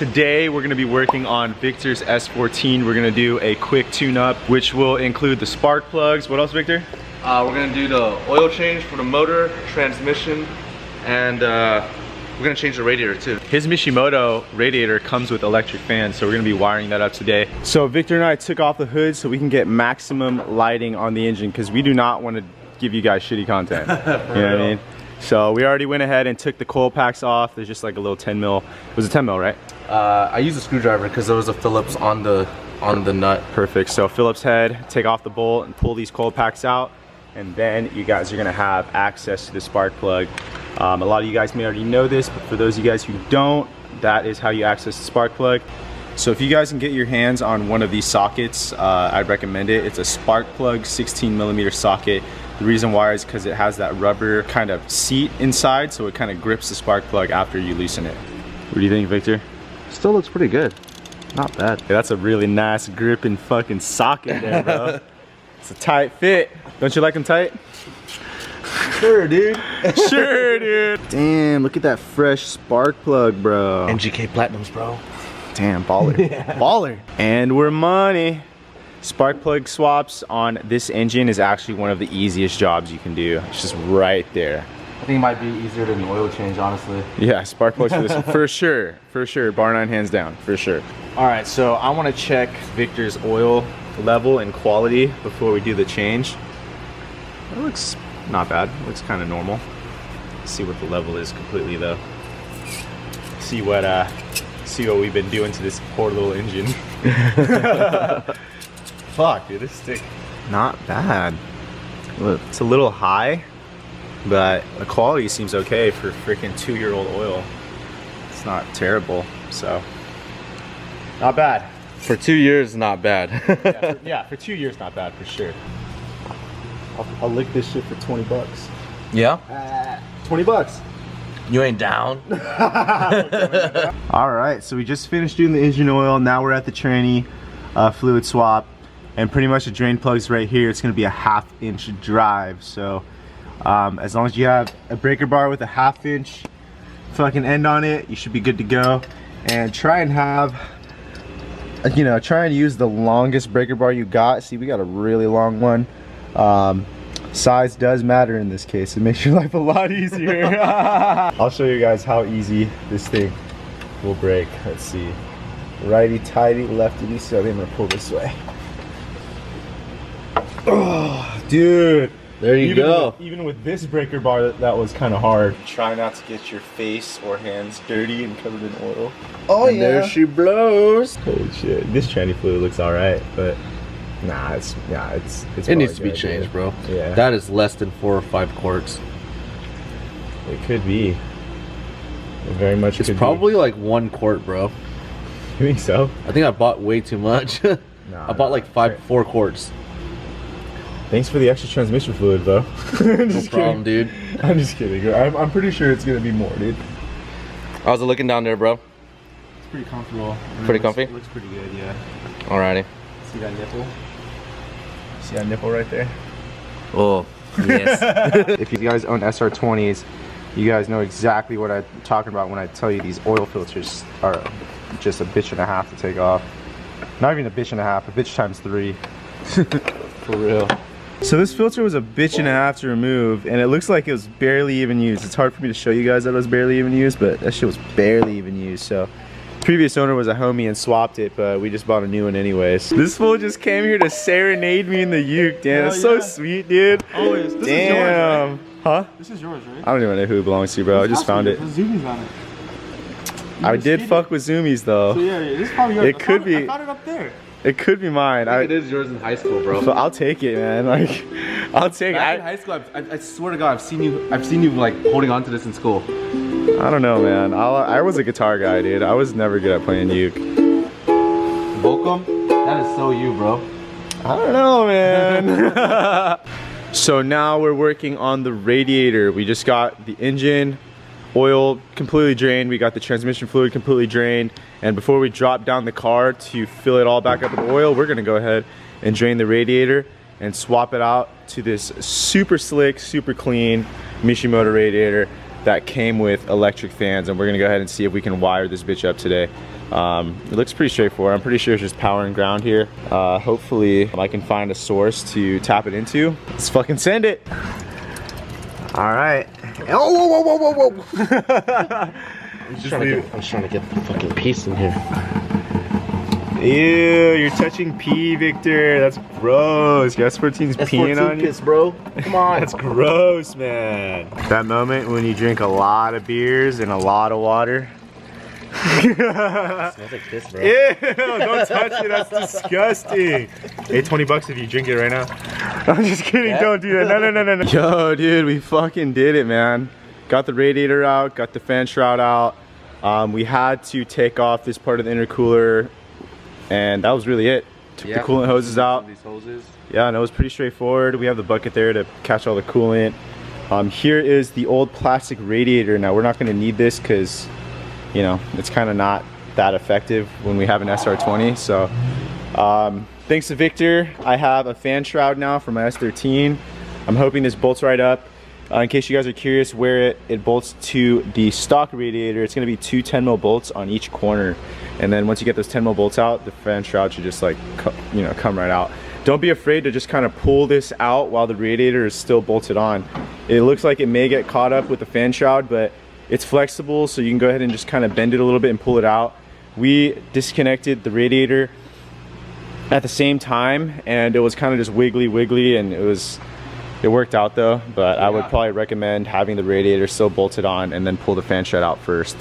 Today we're gonna be working on Victor's S14. We're gonna do a quick tune-up, which will include the spark plugs. What else, Victor? We're gonna do the oil change for the motor, transmission, and we're gonna change the radiator too. His Mishimoto radiator comes with electric fans, so we're gonna be wiring that up today. So Victor and I took off the hood so we can get maximum lighting on the engine, because we do not want to give you guys shitty content. You know what I mean? So we already went ahead and took the coil packs off. There's just like a little 10 mil. It was a 10 mil, right? I used a screwdriver because there was a Phillips on the nut. Perfect. So Phillips head, take off the bolt and pull these coil packs out, and then you guys are gonna have access to the spark plug. A lot of you guys may already know this, but for those of you guys who don't, that is how you access the spark plug. So if you guys can get your hands on one of these sockets, I'd recommend it. It's a spark plug 16mm socket. The reason why is because it has that rubber kind of seat inside, so it kind of grips the spark plug after you loosen it. What do you think, Victor? Still looks pretty good. Not bad. Yeah, that's a really nice gripping fucking socket there, bro. It's a tight fit. Don't you like them tight? Sure, dude. Sure, dude. Damn, look at that fresh spark plug, bro. MGK Platinums, bro. Damn, baller. Yeah. Baller. And we're money. Spark plug swaps on this engine is actually one of the easiest jobs you can do. It's just right there. I think it might be easier than the oil change, honestly. Yeah, spark plugs for this one. For sure, bar none, hands down, for sure. All right, so I want to check Victor's oil level and quality before we do the change. It looks not bad. It looks kind of normal. Let's see what the level is completely though. See what we've been doing to this poor little engine. Fuck, dude, this stick, not bad. Look, it's a little high, but the quality seems okay for freaking 2-year-old oil. It's not terrible, so not bad. For 2 years, not bad. yeah, for 2 years, not bad for sure. I'll lick this shit for 20 bucks. Yeah? 20 bucks. You ain't down? All right, so we just finished doing the engine oil. Now we're at the tranny fluid swap. And pretty much the drain plug's right here. It's gonna be a 1/2 inch drive. So as long as you have a breaker bar with a 1/2 inch fucking end on it, you should be good to go. And try and have, you know, try and use the longest breaker bar you got. See, we got a really long one. Size does matter in this case. It makes your life a lot easier. I'll show you guys how easy this thing will break. Let's see. Righty tighty, lefty. So I'm gonna pull this way. Oh, dude. There you go. Even with this breaker bar, that was kind of hard. Try not to get your face or hands dirty and covered in oil. Oh, and yeah. There she blows. Holy shit. This tranny fluid looks all right, but nah, it's it needs to be changed, bro. Yeah. That is less than 4 or 5 quarts. It could be. It very much It's could probably like 1 quart, bro. You think so? I think I bought way too much. Nah, I bought like 4 quarts. Thanks for the extra transmission fluid, though. No problem, dude. I'm just kidding. I'm pretty sure it's gonna be more, dude. How's it looking down there, bro? It's pretty comfortable. Pretty comfy? It looks pretty good, yeah. Alrighty. See that nipple? See that nipple right there? Oh, yes. If you guys own SR20s, you guys know exactly what I'm talking about when I tell you these oil filters are just a bitch and a half to take off. Not even a bitch and a half, a bitch times 3. For real. So this filter was a bitch and a half to remove, and it looks like it was barely even used. It's hard for me to show you guys that it was barely even used, but that shit was barely even used. So previous owner was a homie and swapped it, but we just bought a new one anyways. This fool just came here to serenade me in the uke, damn. It's so sweet, dude. Always. This damn. is yours, right? Huh? This is yours, right? I don't even know who it belongs to, bro. I just found it. Zoomies on it. I did fuck with zoomies though. So yeah, this is probably yours. It could be. I found it up there. It could be mine. It is yours in high school, bro. But I'll take it, man. Like, I'll take Back it. in high school, I swear to God, I've seen you like holding on to this in school. I don't know, man. I was a guitar guy, dude. I was never good at playing uke. Volcom? That is so you, bro. I don't know, man. So now we're working on the radiator. We just got the engine oil completely drained. We got the transmission fluid completely drained. And before we drop down the car to fill it all back up with oil, we're gonna go ahead and drain the radiator and swap it out to this super slick, super clean Mishimoto radiator that came with electric fans. And we're gonna go ahead and see if we can wire this bitch up today. It looks pretty straightforward. I'm pretty sure it's just power and ground here. Hopefully I can find a source to tap it into. Let's fucking send it. All right. Oh, whoa, whoa, whoa, whoa, whoa. I'm just trying to get the fucking piece in here. Ew, you're touching pee, Victor. That's gross. S14's peeing on you. Piss, bro. Come on. That's gross, man. That moment when you drink a lot of beers and a lot of water. It smells like piss, bro. Ew, don't touch it. That's disgusting. Hey, 20 bucks if you drink it right now. I'm just kidding. Yeah? Don't do that. No, no, no, no, no. Yo, dude, we fucking did it, man. Got the radiator out, got the fan shroud out. We had to take off this part of the intercooler, and that was really it. Took the coolant hoses out. These hoses. Yeah, no, it was pretty straightforward. We have the bucket there to catch all the coolant. Here is the old plastic radiator. Now, we're not gonna need this because, you know, it's kind of not that effective when we have an SR20. So, thanks to Victor, I have a fan shroud now for my S13. I'm hoping this bolts right up. In case you guys are curious where it bolts to the stock radiator, it's gonna be two 10mm bolts on each corner. And then once you get those 10mm bolts out, the fan shroud should just like, you know, come right out. Don't be afraid to just kind of pull this out while the radiator is still bolted on. It looks like it may get caught up with the fan shroud, but it's flexible, so you can go ahead and just kind of bend it a little bit and pull it out. We disconnected the radiator at the same time, and it was kind of just wiggly, and it worked out though. But I would probably recommend having the radiator still bolted on and then pull the fan shroud out first.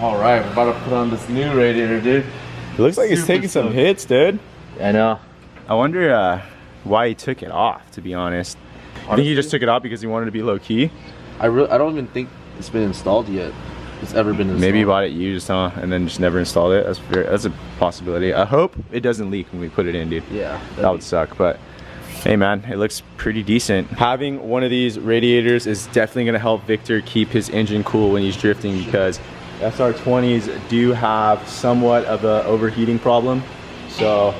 All right, we're about to put on this new radiator, dude. It looks like it's taking some hits, dude. I know. I wonder why he took it off, to be honest. Honestly, I think he just took it off because he wanted to be low key. I don't even think it's been installed yet. It's ever been installed. Maybe you bought it used, huh? And then just never installed it. That's a possibility. I hope it doesn't leak when we put it in, dude. Yeah. That would suck, but hey man, it looks pretty decent. Having one of these radiators is definitely gonna help Victor keep his engine cool when he's drifting, because SR20s do have somewhat of an overheating problem. So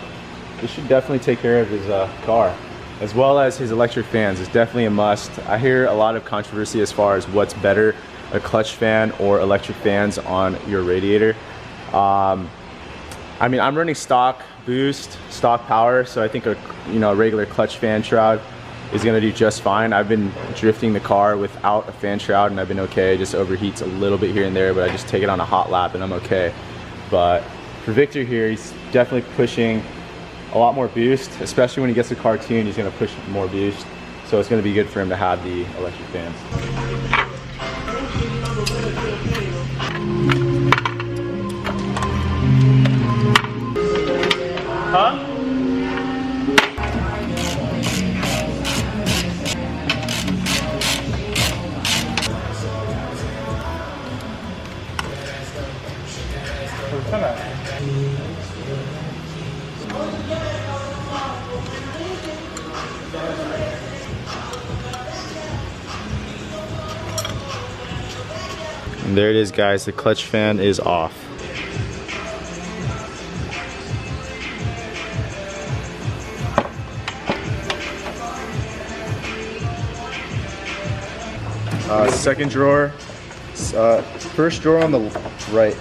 this should definitely take care of his car, as well as his electric fans. It's definitely a must. I hear a lot of controversy as far as what's better, a clutch fan or electric fans on your radiator. I mean, I'm running stock boost, stock power, so I think a regular clutch fan shroud is gonna do just fine. I've been drifting the car without a fan shroud and I've been okay. It just overheats a little bit here and there, but I just take it on a hot lap and I'm okay. But for Victor here, he's definitely pushing a lot more boost, especially when he gets the car tuned. He's gonna push more boost, so it's gonna be good for him to have the electric fans. Huh? And there it is, guys. The clutch fan is off. Second drawer. First drawer on the right.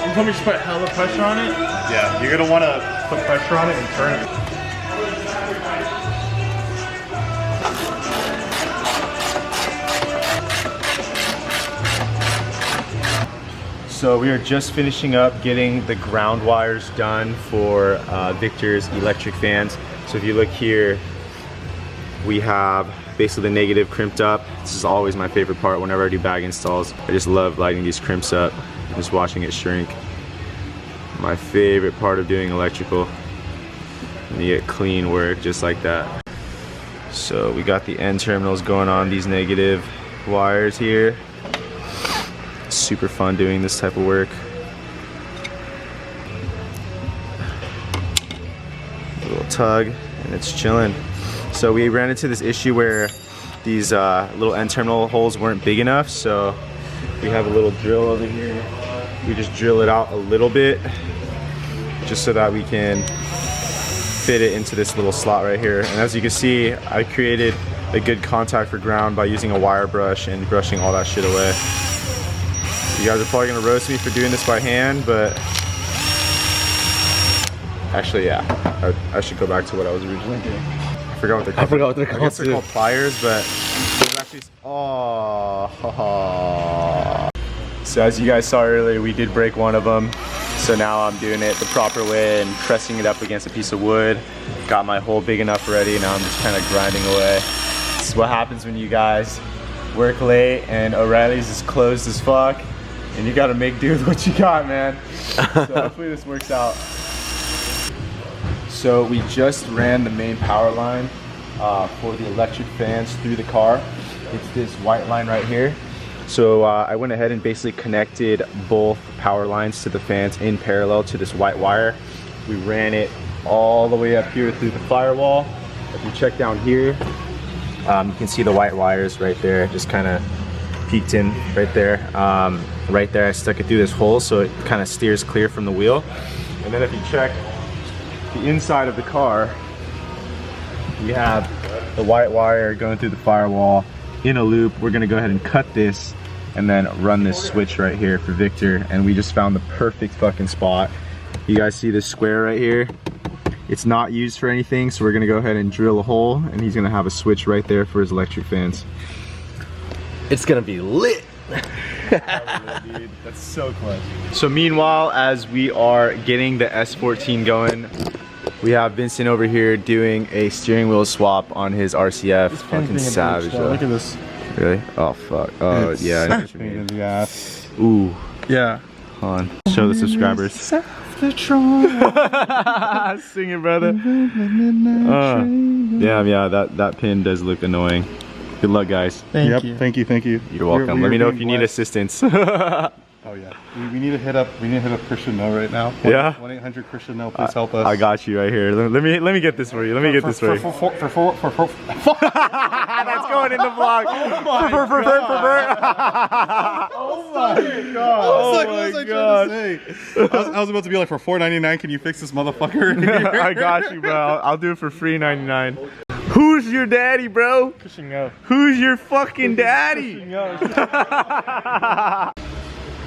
You told me to put hella pressure on it? Yeah, you're gonna want to put pressure on it and turn it. So we are just finishing up getting the ground wires done for Victor's electric fans. So if you look here, we have basically the negative crimped up. This is always my favorite part whenever I do bag installs. I just love lighting these crimps up, just watching it shrink. My favorite part of doing electrical. And you get clean work just like that. So we got the end terminals going on these negative wires here. Super fun doing this type of work. A little tug and it's chilling. So we ran into this issue where these little end terminal holes weren't big enough, so we have a little drill over here. We just drill it out a little bit just so that we can fit it into this little slot right here. And as you can see, I created a good contact for ground by using a wire brush and brushing all that shit away. You guys are probably gonna roast me for doing this by hand, but actually, yeah, I should go back to what I was originally doing. I forgot what they're called. I guess they're called pliers, but there's actually, So as you guys saw earlier, we did break one of them. So now I'm doing it the proper way and pressing it up against a piece of wood. Got my hole big enough already. Now I'm just kind of grinding away. This is what happens when you guys work late and O'Reilly's is closed as fuck. And you gotta make do with what you got, man. So hopefully this works out. So we just ran the main power line for the electric fans through the car. It's this white line right here. So I went ahead and basically connected both power lines to the fans in parallel to this white wire. We ran it all the way up here through the firewall. If you check down here, you can see the white wires right there, just kind of peeked in right there. Right there, I stuck it through this hole so it kind of steers clear from the wheel. And then if you check the inside of the car, you have the white wire going through the firewall in a loop. We're gonna go ahead and cut this and then run this switch right here for Victor, and we just found the perfect fucking spot. You guys see this square right here? It's not used for anything, so we're gonna go ahead and drill a hole, and he's gonna have a switch right there for his electric fans. It's gonna be lit. Dude, that's so clutch. So meanwhile, as we are getting the S14 going, we have Vincent over here doing a steering wheel swap on his RCF. Fucking savage. Look at this. Really? Oh fuck. Oh yeah. I know what you mean. In the ass. Ooh. Yeah. Hold on. Show the subscribers. Sing it, brother. Damn, yeah. That pin does look annoying. Good luck, guys. Thank you. Thank you. You're welcome. Let me know if you need assistance. Oh yeah. We need to hit up Christian No right now. Yeah. 1-800 Christian No, please help us. I got you right here. Let me get this for you. Let me get this for you. For That's going in the vlog. Oh my god. What was I trying to say? I was about to be like, for $4.99, can you fix this motherfucker? I got you, bro. I'll do it for free $99. Who's your daddy, bro? Christian No. Who's your fucking daddy?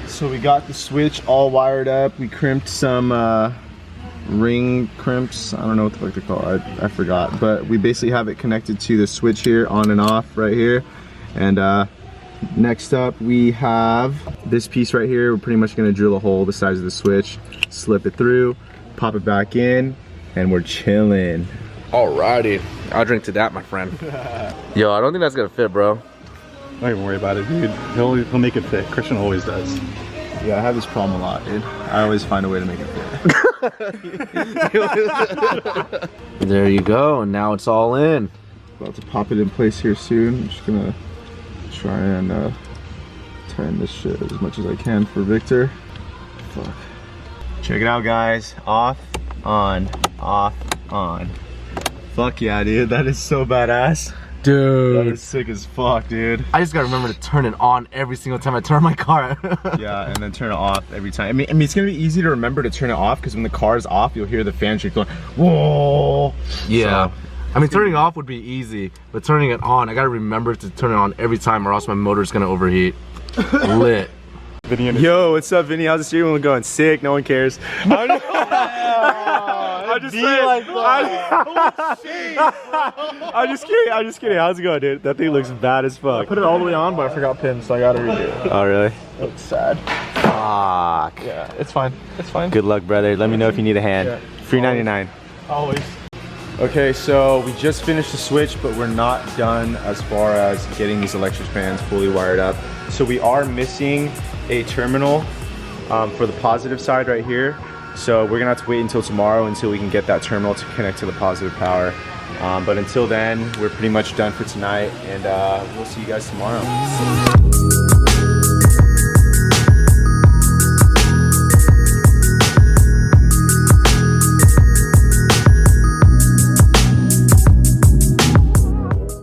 So we got the switch all wired up. We crimped some ring crimps. I don't know what the fuck they're called. I forgot. But we basically have it connected to the switch here, on and off right here. And next up we have this piece right here. We're pretty much gonna drill a hole the size of the switch, slip it through, pop it back in, and we're chilling. Alrighty, I'll drink to that, my friend. Yo, I don't think that's gonna fit, bro. Don't even worry about it, dude. He'll make it fit. Christian always does. Yeah, I have this problem a lot, dude. I always find a way to make it fit. There you go, and now it's all in. About to pop it in place here soon. I'm just gonna try and tighten this shit as much as I can for Victor. Fuck. Check it out, guys. Off, on, off, on. Fuck yeah, dude. That is so badass. Dude. That is sick as fuck, dude. I just gotta remember to turn it on every single time I turn my car. Yeah, and then turn it off every time. I mean, it's gonna be easy to remember to turn it off because when the car is off, you'll hear the fan shake going, whoa. Yeah. So, I mean, turning it off would be easy, but turning it on, I gotta remember to turn it on every time or else my motor's gonna overheat. Lit. Yo, what's up, Vinny? How's the steering wheel going? Sick, no one cares. I'm just saying. Like I'm just kidding. How's it going, dude? That thing looks bad as fuck. I put it all the way on, but I forgot pins, so I gotta redo it. Oh, really? It's sad. Fuck. Yeah, it's fine. It's fine. Good luck, brother. Let me know if you need a hand. Yeah. Free 99. Always. Okay, so we just finished the switch, but we're not done as far as getting these electric fans fully wired up. So we are missing a terminal for the positive side right here. So we're gonna have to wait until tomorrow until we can get that terminal to connect to the positive power. But until then, we're pretty much done for tonight, and we'll see you guys tomorrow.